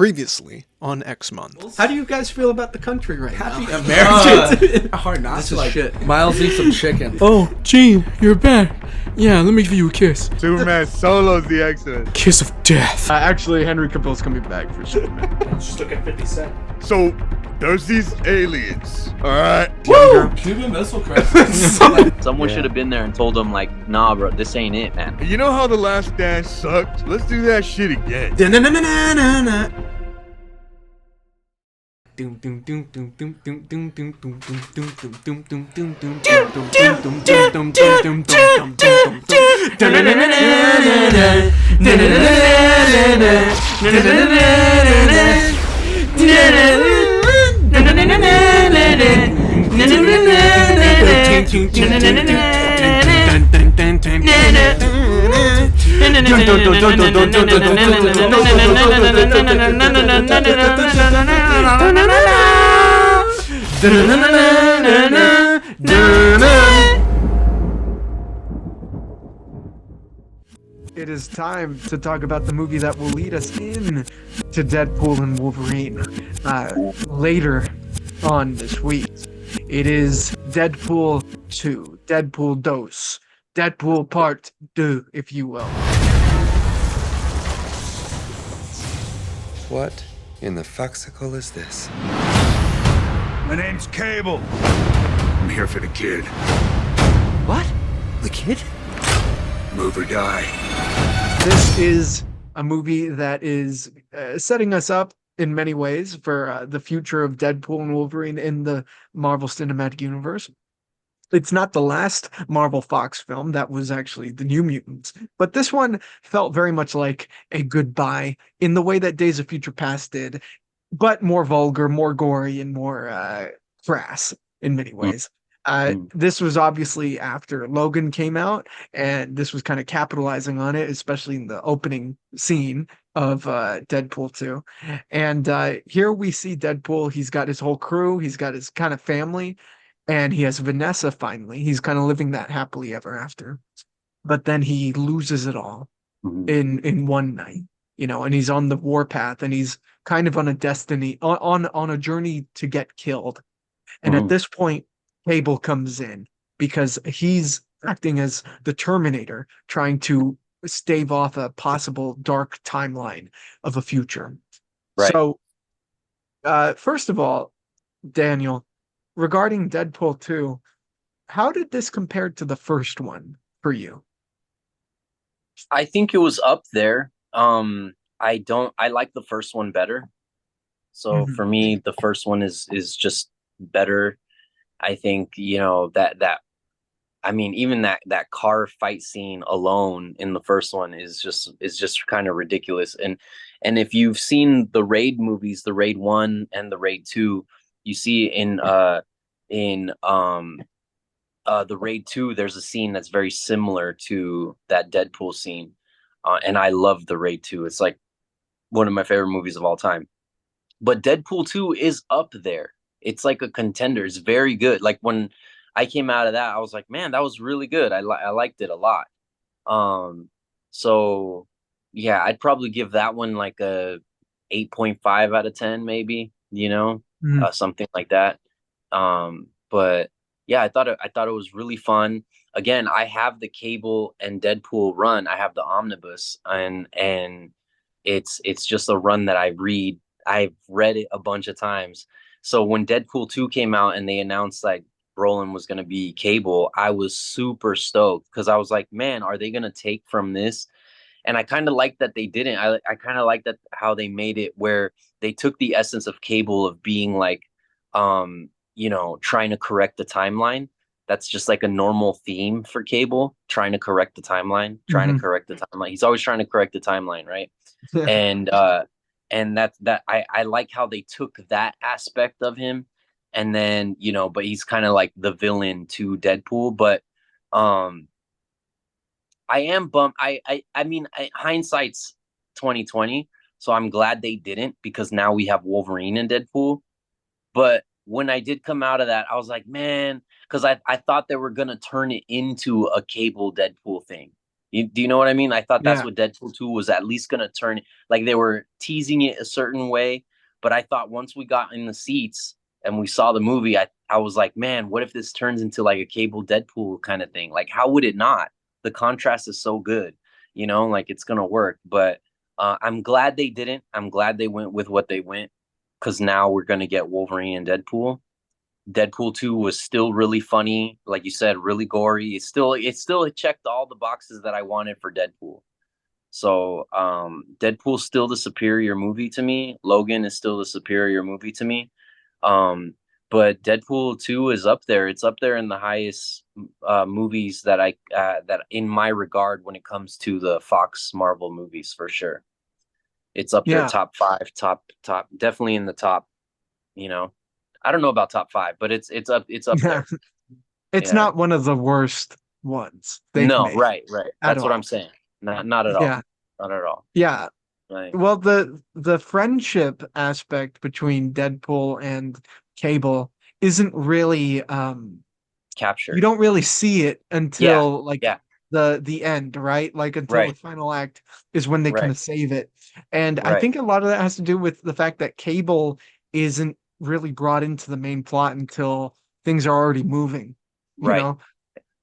Previously on X Month. How do you guys feel about the country right Happy now? American. Hard not This to is like shit. Miles eat some chicken. Oh, Gene, you're back. Yeah, let me give you a kiss. Superman Solo's the X-Men. Kiss of death. Actually, Henry Cavill's coming back for Superman. Just look at 50 Cent. So, there's these aliens, alright? Woo! Cuban Missile Crisis. Someone should have been there and told them, like, nah, bro, this ain't it, man. You know how The Last Dance sucked? Let's do that shit again. It is time to talk about the movie that will lead us in to Deadpool and Wolverine later on this week. It is Deadpool 2, Deadpool Dos, Deadpool Part 2, if you will. What in the fuxicle is this? My name's Cable. I'm here for the kid. What? The kid? Move or die. This is a movie that is setting us up in many ways for the future of Deadpool and Wolverine in the Marvel Cinematic Universe. It's not the last Marvel Fox film. That was actually the New Mutants. But this one felt very much like a goodbye in the way that Days of Future Past did, but more vulgar, more gory, and more crass in many ways. This was obviously after Logan came out, and this was kind of capitalizing on it, especially in the opening scene of Deadpool 2. And here we see Deadpool. He's got his whole crew. He's got his kind of family, and he has Vanessa finally. He's kind of living that happily ever after. But then he loses it all in one night, you know, and he's on the warpath, and he's kind of on a destiny, on a journey to get killed. And at this point, Cable comes in because he's acting as the Terminator, trying to stave off a possible dark timeline of a future. Right. So, first of all, Daniel, regarding Deadpool 2, how did this compare to the first one for you? I think it was up there. I like the first one better. So for me, the first one is just better. I think, you know, I mean, even that car fight scene alone in the first one is just kind of ridiculous. And if you've seen the Raid movies, the Raid 1 and the Raid 2, you see in the Raid 2, there's a scene that's very similar to that Deadpool scene. And I love the Raid 2. It's like one of my favorite movies of all time. But Deadpool 2 is up there. It's like a contender. It's very good. Like when I came out of that, I was like, man, that was really good. I liked it a lot. So yeah, I'd probably give that one like a 8.5 out of 10, maybe, you know, something like that. But yeah, I thought it was really fun. Again, I have the Cable and Deadpool run. I have the omnibus, and it's just a run that I've read it a bunch of times. So when Deadpool 2 came out and they announced like Brolin was going to be Cable, I was super stoked because I was like, man, are they going to take from this? And I kind of like that they didn't. I kind of like that how they made it where they took the essence of Cable of being like, you know, trying to correct the timeline. That's just like a normal theme for Cable, trying to correct the timeline, trying to correct the timeline. He's always trying to correct the timeline, right? And I like how they took that aspect of him, and then, you know, but he's kind of like the villain to Deadpool. But I am bummed. I mean, hindsight's 2020, so I'm glad they didn't, because now we have Wolverine and Deadpool. But when I did come out of that, I was like, man, because I thought they were gonna turn it into a Cable Deadpool thing. Do you know what I mean? I thought that's Yeah. what Deadpool 2 was at least gonna turn. Like they were teasing it a certain way, but I thought once we got in the seats and we saw the movie, I was like, man, what if this turns into like a Cable Deadpool kind of thing? Like, how would it not? The contrast is so good, like it's gonna work. But I'm glad they didn't. I'm glad they went with what they went, because now we're gonna get Wolverine and Deadpool. Deadpool 2 was still really funny, like you said, really gory. It checked all the boxes that I wanted for Deadpool. So Deadpool's still the superior movie to me. Logan is still the superior movie to me. But Deadpool 2 is up there. It's up there in the highest movies that in my regard when it comes to the Fox Marvel movies, for sure. It's up there, Yeah. top 5, top, definitely in the top, I don't know about top 5, but it's up there. It's Yeah. not one of the worst ones they've No, made right. at That's what all. I'm saying. Not at all. Yeah. Not at all. Yeah. Right. Well, the friendship aspect between Deadpool and Cable isn't really you Captured. don't really see it until Yeah. the end, right? Like until the Right. final act is when they kind Right. of save it. And I Right. think a lot of that has to do with the fact that Cable isn't really brought into the main plot until things are already moving, Right.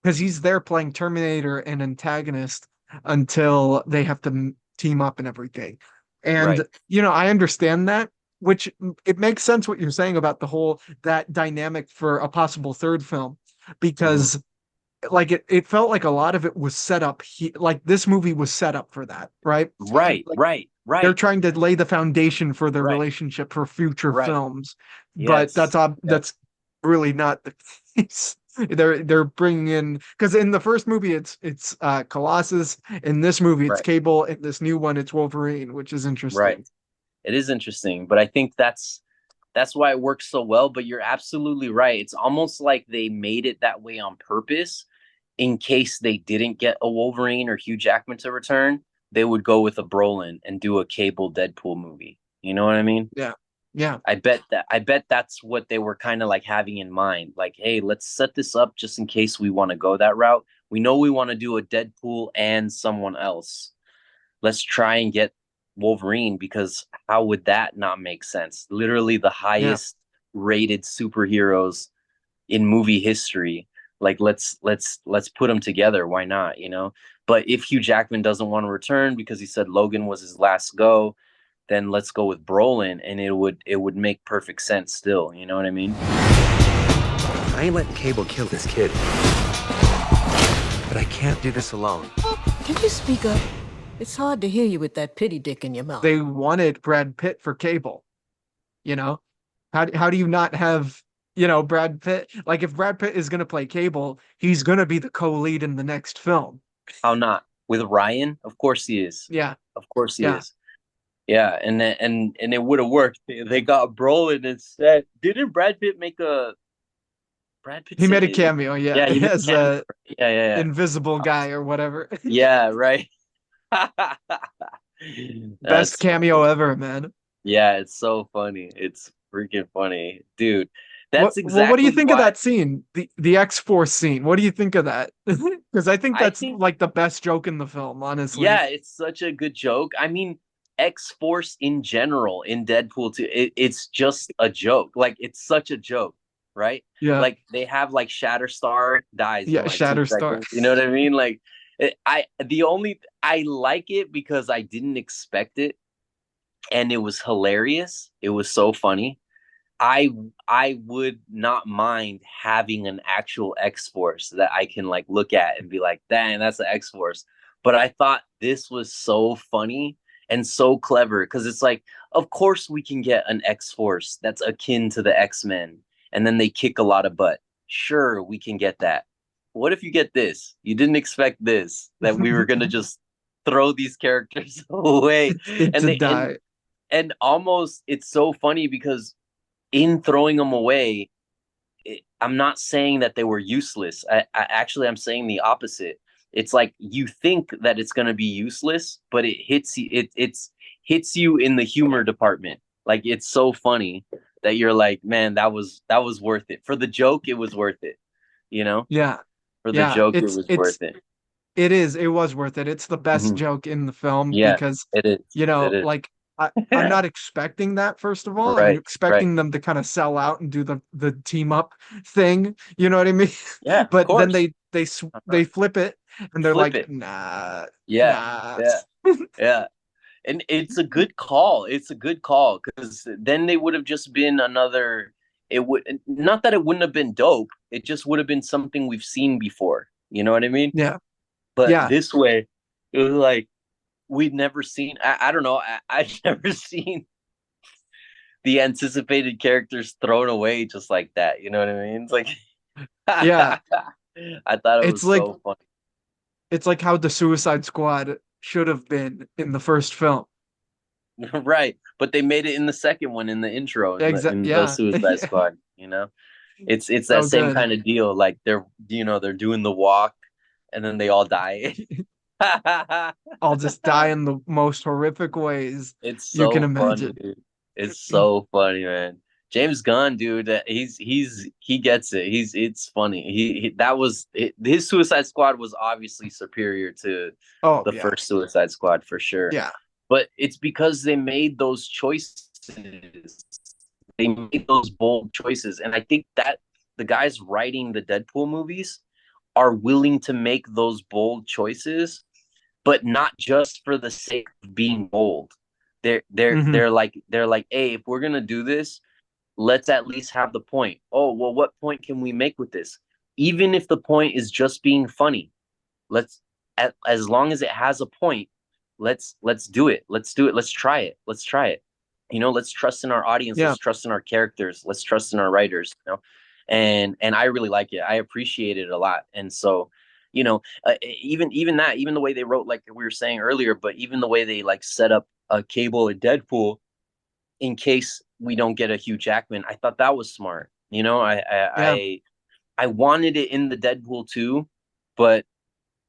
because he's there playing Terminator and antagonist until they have to team up and everything. And Right. I understand that, which it makes sense what you're saying about the whole that dynamic for a possible third film, because like it felt like a lot of it was set up like this movie was set up for that, right? Right. Like Right. they're Right. trying to lay the foundation for their Right. relationship for future Right. films, but Yes. that's really not the case. They're bringing in, because in the first movie it's Colossus, in this movie it's Right. Cable, in this new one it's Wolverine, which is interesting. Right. It is interesting, but I think that's why it works so well. But you're absolutely right. It's almost like they made it that way on purpose in case they didn't get a Wolverine or Hugh Jackman to return. They would go with a Brolin and do a Cable Deadpool movie. You know what I mean? Yeah. I bet that's what they were kind of like having in mind. Like, hey, let's set this up just in case we want to go that route. We know we want to do a Deadpool and someone else. Let's try and get Wolverine, because how would that not make sense? Literally the highest rated superheroes in movie history. Like let's put them together. Why not? But if Hugh Jackman doesn't want to return because he said Logan was his last go, then let's go with Brolin, and it would make perfect sense still. You know what I mean? I ain't letting Cable kill this kid. But I can't do this alone. Can you speak up? It's hard to hear you with that pity dick in your mouth. They wanted Brad Pitt for Cable. How do you not have Brad Pitt? Like, if Brad Pitt is going to play Cable, he's going to be the co-lead in the next film. How not? With Ryan? Of course he is. Yeah. Of course he is. Yeah, and it would have worked. They got Brolin instead. Didn't Brad Pitt make a Brad Pitt? He made a cameo, Yeah, he as a yeah. invisible guy or whatever. Yeah, right. Best cameo ever, man. Yeah, it's so funny. It's freaking funny, dude. That's exactly. What do you think of that scene, the X-Force scene? What do you think of that? Because I think that's like the best joke in the film, honestly. Yeah, it's such a good joke. I mean, X-Force in general in Deadpool 2, it's just a joke. Like, it's such a joke, right? Yeah. Like, they have like Shatterstar dies. Yeah, in, like, Shatterstar. You know what I mean? Like, I like it because I didn't expect it, and it was hilarious. It was so funny. I would not mind having an actual X-Force that I can like look at and be like, dang, that's the X-Force. But I thought this was so funny and so clever, because it's like, of course we can get an X-Force that's akin to the X-Men, and then they kick a lot of butt. Sure, we can get that. What if you get this? You didn't expect this, that we were gonna just throw these characters away and they die. And almost, it's so funny because in throwing them away, I'm not saying that they were useless. I'm saying the opposite. It's like you think that it's going to be useless, but it hits you. It hits you in the humor department. Like, it's so funny that you're like, man, that was worth it. For the joke, it was worth it. Yeah. For the joke, it was worth it. It is. It was worth it. It's the best joke in the film Yeah, because, it is. It is. like I'm not expecting that, first of all. I'm Right. expecting them to kind of sell out and do the team up thing. You know what I mean? Yeah, of But then course. they flip it and they're Flip like, it. nah, Yeah. nah. Yeah. Yeah. And it's a good call. It's a good call because then they would have just been another. It would not that it wouldn't have been dope. It just would have been something we've seen before. You know what I mean? Yeah. But Yeah. this way, it was like we'd never seen. I don't know. I've never seen the anticipated characters thrown away just like that. You know what I mean? It's like, Yeah. I thought it It's was like so funny. it's like how the Suicide Squad should have been in the first film. Right, but they made it in the second one in the intro in the Yeah. Suicide Squad. You know, it's that So same good. kind of deal. Like they're doing the walk, and then they all die. I'll just die in the most horrific ways It's you can so funny, imagine. dude. It's so funny, man. James Gunn, dude, he gets it. It's funny. His Suicide Squad was obviously superior to Oh the yeah. first Suicide Squad for sure. Yeah. But it's because they made those choices. They made those bold choices, and I think that the guys writing the Deadpool movies are willing to make those bold choices, but not just for the sake of being bold. Mhm. They're like, hey, if we're gonna do this, let's at least have the point. Oh, well, what point can we make with this? Even if the point is just being funny, as long as it has a point, let's do it. Let's do it. Let's try it. Let's try it. You know, let's trust in our audience. Yeah. Let's trust in our characters. Let's trust in our writers. You know, and I really like it. I appreciate it a lot. And so, you know, even that, even the way they wrote, like we were saying earlier, but even the way they like set up a Cable and Deadpool in case we don't get a Hugh Jackman, I thought that was smart. You know, Yeah. I wanted it in the Deadpool too, but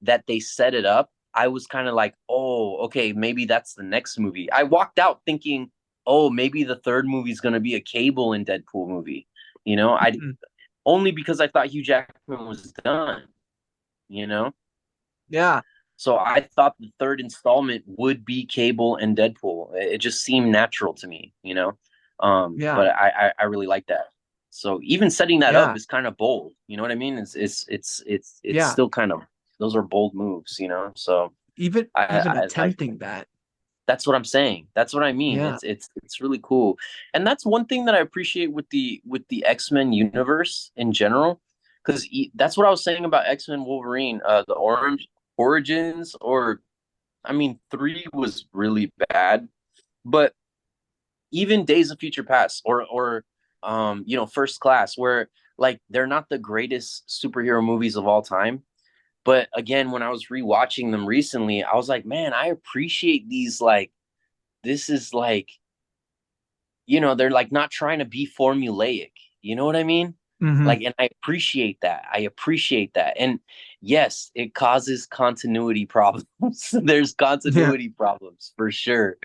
that they set it up, I was kind of like, oh, okay, maybe that's the next movie. I walked out thinking, oh, maybe the third movie is going to be a Cable and Deadpool movie. You know, only because I thought Hugh Jackman was done. You know, Yeah. so I thought the third installment would be Cable and Deadpool. It just seemed natural to me. You know, Yeah. but I really like that. So even setting that Yeah. up is kind of bold. You know what I mean? It's Yeah. still kind of, those are bold moves. You know, so. Even I attempting that. That's what I'm saying. That's what I mean. Yeah. It's really cool, and that's one thing that I appreciate with the X-Men universe in general, because that's what I was saying about X-Men Wolverine. The Orange Origins, or I mean, 3 was really bad, but even Days of Future Past, or you know, First Class, where like they're not the greatest superhero movies of all time. But again, when I was rewatching them recently, I was like, man, I appreciate these. Like, this is like, you know, they're like not trying to be formulaic. You know what I mean? Mhm. Like, and I appreciate that. I appreciate that. And yes, it causes continuity problems. There's Yeah. continuity problems for sure.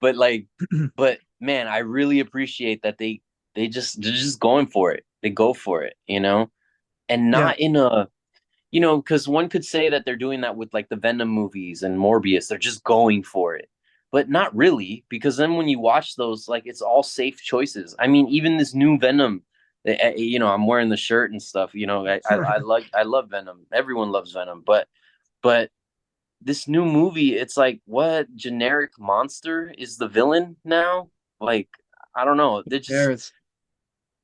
But like, but man, I really appreciate that they're just going for it. They go for it, you know, and Yeah. not in a, you know, because one could say that they're doing that with like the Venom movies and Morbius. They're just going for it, but not really, because then when you watch those, like it's all safe choices. I mean, even this new Venom, you know, I'm wearing the shirt and stuff. You know, I love Venom. Everyone loves Venom, but this new movie, it's like, what generic monster is the villain now? Like, I don't know. They just, There's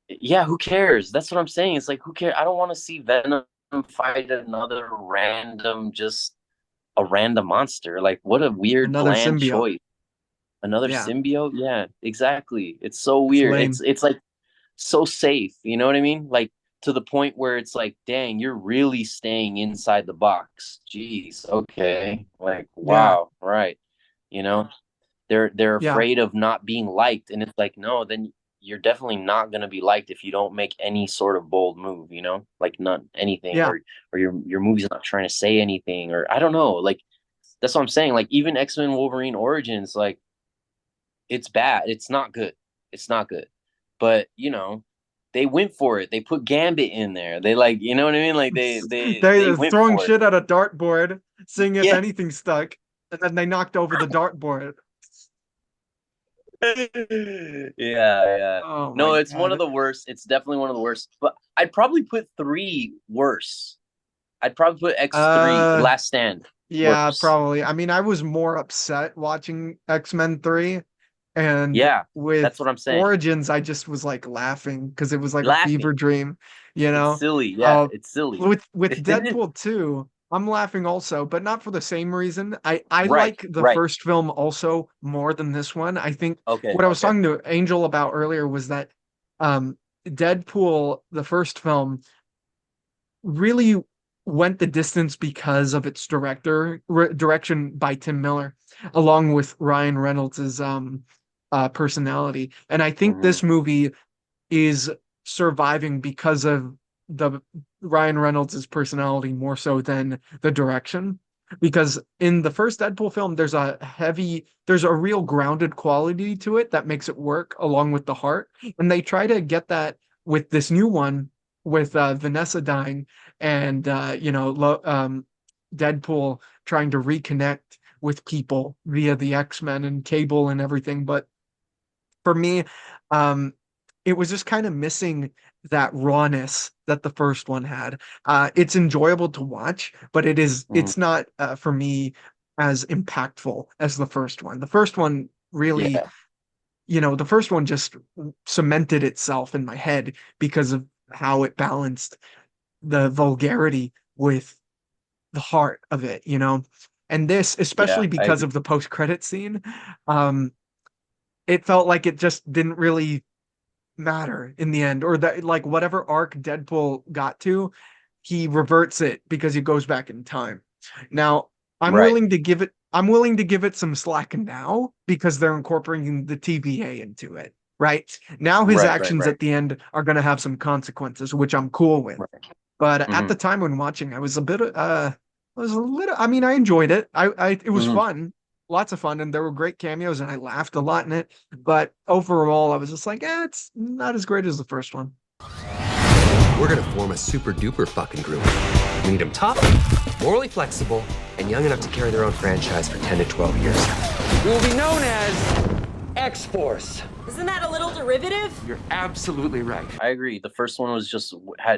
yeah, who cares? That's what I'm saying. It's like, who cares? I don't want to see Venom fight another random, just a random monster. Like, what a weird, another bland symbiote. choice. Another Yeah. symbiote? Yeah, exactly. It's so It's weird. lame. It's like so safe. You know what I mean? Like to the point where it's like, dang, you're really staying inside the box. Jeez. Okay. Like, Yeah. wow. Right. You know, they're Yeah. afraid of not being liked, and it's like, no, then you're definitely not going to be liked if you don't make any sort of bold move, you know, like none, anything, Yeah. or your movie's not trying to say anything, or I don't know, like that's what I'm saying. Like even X-Men Wolverine Origins, like it's bad, it's not good, it's not good, but you know, they went for it. They put Gambit in there. They, like, you know what I mean? Like they They're went throwing for it. shit at a dartboard seeing if Yeah. anything stuck, and then they knocked over the dartboard. Yeah. Oh No, my it's one of God. the worst. It's definitely one of the worst. But I'd probably put 3 worse. I'd probably put X3, Uh, Last Stand, yeah, worse. probably. I mean, I was more upset watching X-Men 3, and Yeah, that's with what I'm saying. Origins, I just was like laughing because it was like a fever Laughing. dream, you It's know? silly. Yeah, Uh, it's silly. with Deadpool 2, I'm laughing also, but not for the same reason. I Right, like the right. first film also more than this one. I think Okay, what I was okay. talking to Angel about earlier was that Deadpool, the first film, really went the distance because of its direction by Tim Miller, along with Ryan Reynolds's personality. And I think Hmm. this movie is surviving because of the Ryan Reynolds' personality more so than the direction. Because in the first Deadpool film, there's a real grounded quality to it that makes it work along with the heart. And they try to get that with this new one with Vanessa dying and Deadpool trying to reconnect with people via the X-Men and Cable and everything. But for me, um, it was just kind of missing that rawness that the first one had. It's enjoyable to watch, but Hmm. it's not for me as impactful as the first one. The first one really, Yeah, the first one just cemented itself in my head because of how it balanced the vulgarity with the heart of it. And this, yeah, especially I because agree. of the post-credit scene, um, it felt like it just didn't really matter in the end, or that like whatever arc Deadpool got to, he reverts it because he goes back in time. Now, Right, I'm willing to give it some slack now because they're incorporating the TVA into it. Right? Now his right, actions right, at the end are going to have some consequences, which I'm cool with. right. But at Hmm. the time when watching, I was a little, I mean, I enjoyed it. It was Hmm. fun, lots of fun, and there were great cameos, and I laughed a lot in it. But overall, I was just like, it's not as great as the first one. We're gonna form a super duper fucking group. We need them tough, morally flexible, and young enough to carry their own franchise for 10 to 12 years. We will be known as X-Force. Isn't that a little derivative? You're absolutely right. I agree. The first one was just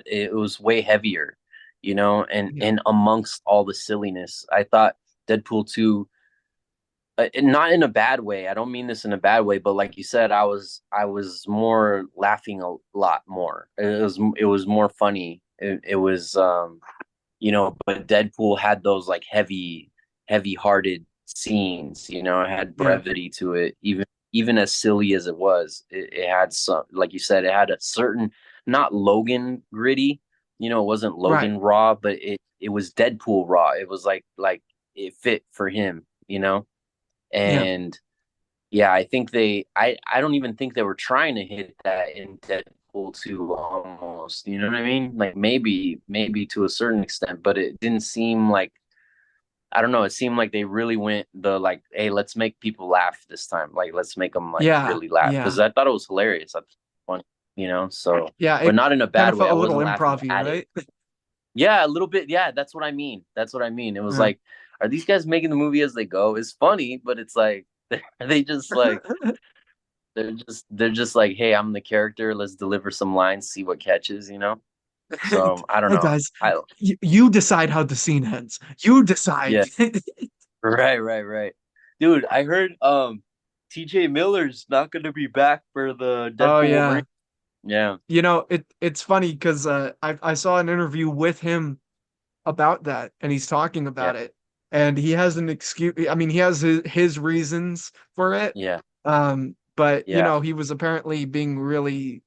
it was way heavier, and Yeah. amongst all the silliness, I thought Deadpool 2, not in a bad way. I don't mean this in a bad way, but like you said, I was more laughing a lot more. It was more funny. It was but Deadpool had those like heavy-hearted scenes. It had Yeah. brevity to it, even as silly as it was. It had some, like you said, it had a certain, not Logan gritty. It wasn't Right. Logan raw, but it was Deadpool raw. It was like it fit for him. Yeah. And yeah, I don't even think they were trying to hit that in Deadpool 2 almost. You know what I mean? Like maybe to a certain extent, but it didn't seem like, I don't know, it seemed like they really went the like, hey, let's make people laugh this time. Like let's make them like Yeah. really laugh, Yeah. because I thought it was hilarious. I thought it was funny. So Yeah. but It not in a kind bad of way. felt I a little wasn't laughing improv-y, at it. right? Yeah, a little bit. Yeah, that's what I mean. That's what I mean. It was Yeah. like, are these guys making the movie as they go? It's funny, but it's like, are they just like, they're just like, hey, I'm the character. Let's deliver some lines, see what catches. So I don't Hey know. guys, I you decide how the scene ends. You decide. Yeah, right. Dude, I heard TJ Miller's not gonna be back for the Oh Deadpool yeah. Wolverine. Yeah, It's funny because I saw an interview with him about that, and he's talking yeah, about it, and he has an excuse. I mean, he has his reasons for it. yeah, But yeah. he was apparently being really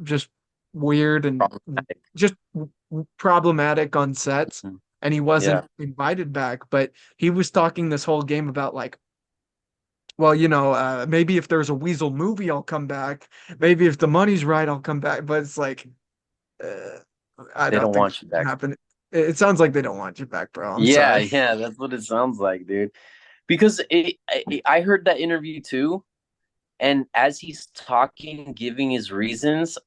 just weird and Problematic. just problematic on sets, Mhm. and he Yeah, wasn't invited back. But he was talking this whole game about like, well, maybe if there's a Weasel movie, I'll come back. Maybe if the money's right, I'll come back. But it's like, uh, I they don't don't think want it's you gonna back. happen. It sounds like they don't want you back, bro. I'm Yeah, sorry. yeah, that's what it sounds like, dude. Because I heard that interview too, and as he's talking, giving his reasons,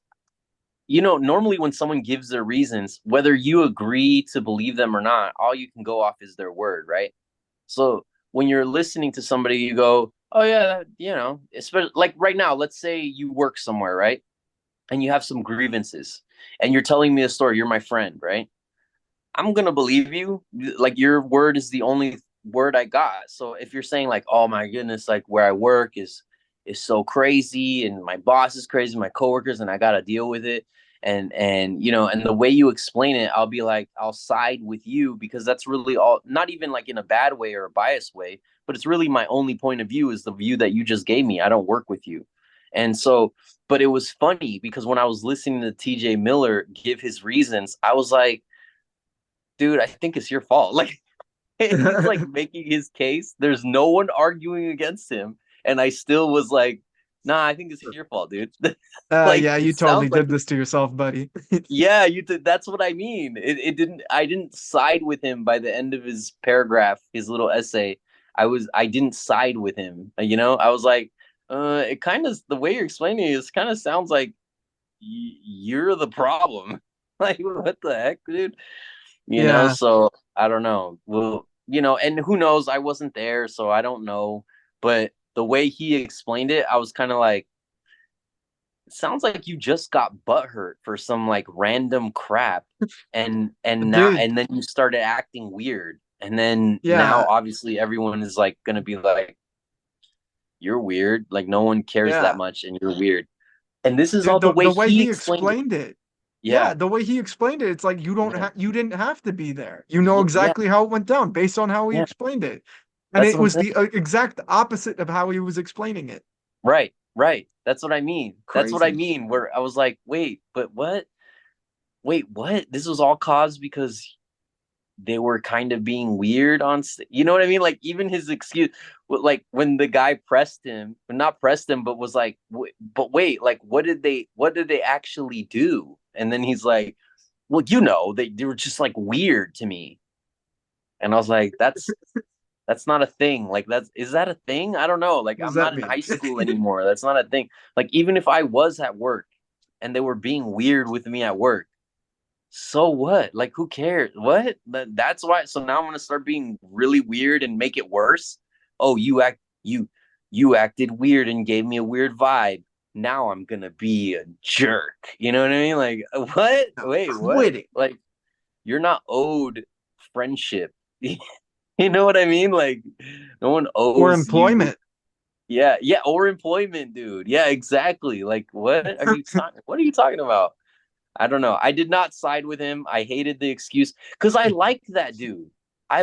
normally when someone gives their reasons, whether you agree to believe them or not, all you can go off is their word, right? So when you're listening to somebody, you go, oh yeah, especially like right now, let's say you work somewhere, right? And you have some grievances and you're telling me a story, you're my friend, right? I'm going to believe you. Like your word is the only word I got. So if you're saying like, oh my goodness, like where I work is so crazy and my boss is crazy, my coworkers, and I got to deal with it. And the way you explain it, I'll be like, I'll side with you because that's really all, not even like in a bad way or a biased way, but it's really my only point of view is the view that you just gave me. I don't work with you. And so, but it was funny because when I was listening to TJ Miller give his reasons, I was like, dude, I think it's your fault. Like he's like making his case. There's no one arguing against him. And I still was like, nah, I think it's your fault, dude. Like, yeah, you totally did this to yourself, buddy. Yeah, you did. That's what I mean. I didn't side with him by the end of his paragraph, his little essay. I didn't side with him. I was like, it kind of, the way you're explaining it, kind of sounds like you're the problem. Like, what the heck, dude? So I don't know. Well, and who knows? I wasn't there, so I don't know. But the way he explained it, I was kind of like, it sounds like you just got butthurt for some like random crap, and then you started acting weird, and then now obviously everyone is like gonna be like, you're weird. Like no one cares that much, and you're weird. And this is all the way he explained it. Yeah, the way he explained it, it's like you didn't have to be there. You know exactly how it went down based on how he explained it. And it was the exact opposite of how he was explaining it. Right. That's what I mean. Crazy. That's what I mean. Where I was like, wait, but what? Wait, what? This was all caused because they were kind of being weird on, you know what I mean? Like even his excuse, like when the guy not pressed him, but was like, but wait, like what did they actually do? And then he's like, well, they were just like weird to me. And I was like, that's not a thing. Like is that a thing? I don't know. Like I'm not in high school anymore. That's not a thing. Like even if I was at work and they were being weird with me at work, so what? Like who cares? What? That's why. So now I'm gonna start being really weird and make it worse. Oh, you acted weird and gave me a weird vibe. Now I'm gonna be a jerk. You know what I mean? Like what? Wait, what? Like you're not owed friendship. You know what I mean? Like no one owes or employment. Yeah, or employment, dude. Yeah, exactly. Like what are you talking? What are you talking about? I don't know. I did not side with him. I hated the excuse because I like that dude. I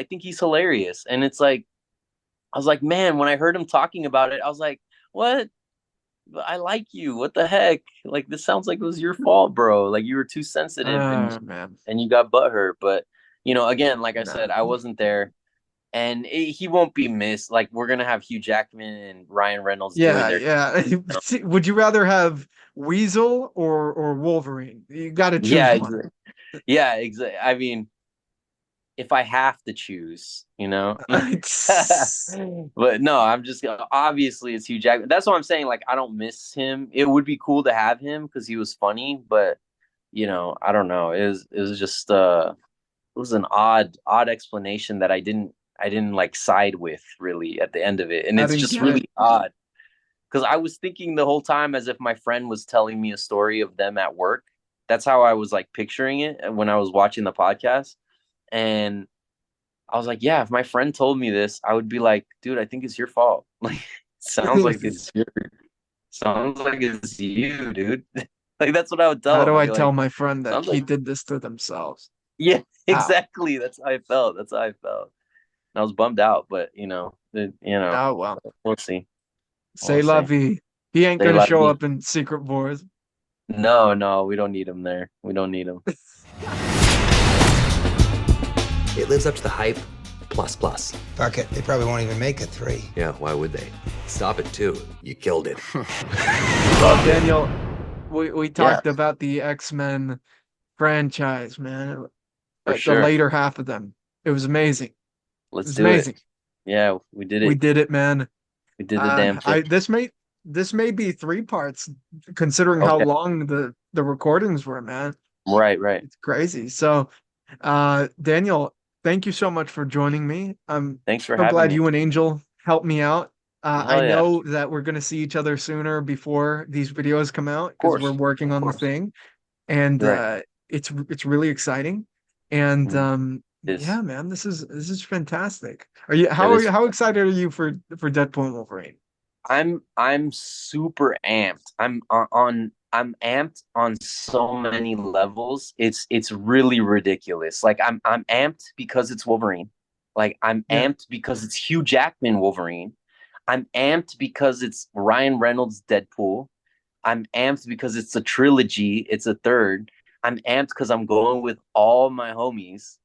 think he's hilarious. And it's like, I was like, man, when I heard him talking about it, I was like, what? I like you. What the heck? Like, this sounds like it was your fault, bro. Like you were too sensitive and you got butthurt. But, again, like I said, I wasn't there. And he won't be missed. Like we're gonna have Hugh Jackman and Ryan Reynolds. Yeah. Would you rather have Weasel or Wolverine? You got to choose one. Yeah, exactly. I mean, if I have to choose, But no, I'm just obviously it's Hugh Jackman. That's what I'm saying. Like I don't miss him. It would be cool to have him because he was funny, but I don't know. It was just it was an odd explanation that I didn't like side with really at the end of it. And it's just really odd because I was thinking the whole time as if my friend was telling me a story of them at work. That's how I was like picturing it when I was watching the podcast. And I was like, yeah, if my friend told me this, I would be like, dude, I think it's your fault. Like, sounds like it's you, dude. Like, that's what I would tell him. How do I tell my friend that he did this to themselves? Yeah, exactly. That's how I felt. I was bummed out, but oh well, we'll see. Say la vie. He ain't gonna show up in Secret Wars. No, we don't need him there. We don't need him. It lives up to the hype, plus. Fuck it, they probably won't even make it 3. Yeah, why would they? Stop it too. You killed it. Well, Daniel, we talked about the X-Men franchise, man. The later half of them. It was amazing. Let's do it. Yeah, we did it. We did it, man. We did the damn thing. This may be 3 parts, considering how long the the recordings were, man. Right. It's crazy. So, Daniel, thank you so much for joining me. I'm Thanks for so having glad me. you and Angel helped me out. I Hell yeah. know that we're gonna see each other sooner before these videos come out Of because course. we're working Of on the course. thing, and Right. it's really exciting. And It is. yeah, man, this is fantastic. Are you It is. how excited are you for Deadpool and Wolverine? I'm super amped. I'm amped on so many levels. It's really ridiculous. Like I'm amped because it's Wolverine. Like I'm Yeah. amped because it's Hugh Jackman Wolverine. I'm amped because it's Ryan Reynolds Deadpool. I'm amped because it's a trilogy. It's a third. I'm amped because I'm going with all my homies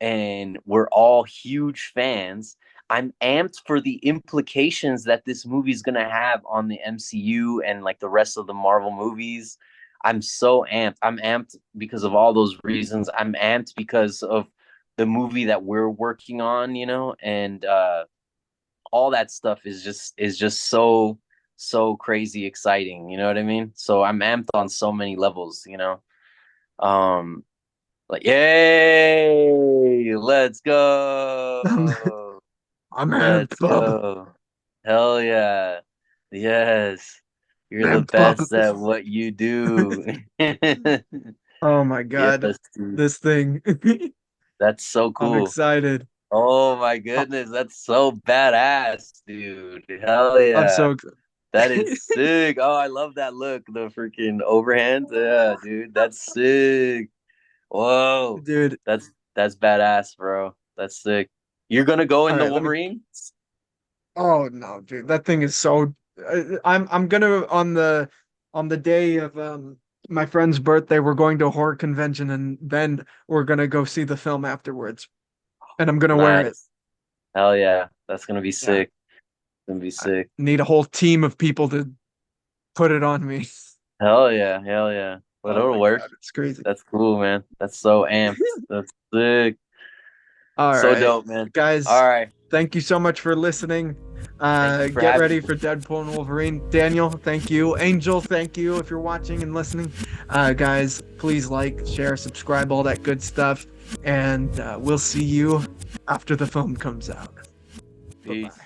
and we're all huge fans. I'm amped for the implications that this movie is going to have on the MCU and like the rest of the Marvel movies. I'm so amped. I'm amped because of all those reasons. I'm amped because of the movie that we're working on, and all that stuff is just so crazy exciting, you know what I mean? So I'm amped on so many levels. Um like, yay, let's go. I'm Let's amped, Bub. go. Hell yeah. Yes. You're the Amped, Bub. best at what you do. Oh my God, Yes, dude. this thing. That's so I'm cool. excited. Oh my Oh, goodness, that's so badass, dude. Hell I'm yeah. so excited. That is sick. Oh, I love that look. The freaking overhand. Yeah, dude. That's sick. Whoa. Dude. That's badass, bro. That's sick. You're gonna go All in the right, let me. Wolverine? Oh no, dude, that thing is so. I'm gonna on the day of my friend's birthday, we're going to a horror convention, and then we're gonna go see the film afterwards, and I'm gonna wear it. Nice. Hell yeah. That's gonna be Yeah, sick. Gonna be I sick. need a whole team of people to put it on me. Hell yeah. Hell yeah. But Oh it'll my work. God, it's crazy. That's cool, man. That's so amped. That's sick. All So right, dope, man. guys, All right. thank you so much for listening. Thank you for Get having ready me. for Deadpool and Wolverine. Daniel, thank you. Angel, thank you if you're watching and listening. Guys, please like, share, subscribe, all that good stuff. And we'll see you after the film comes out. Peace. Bye-bye.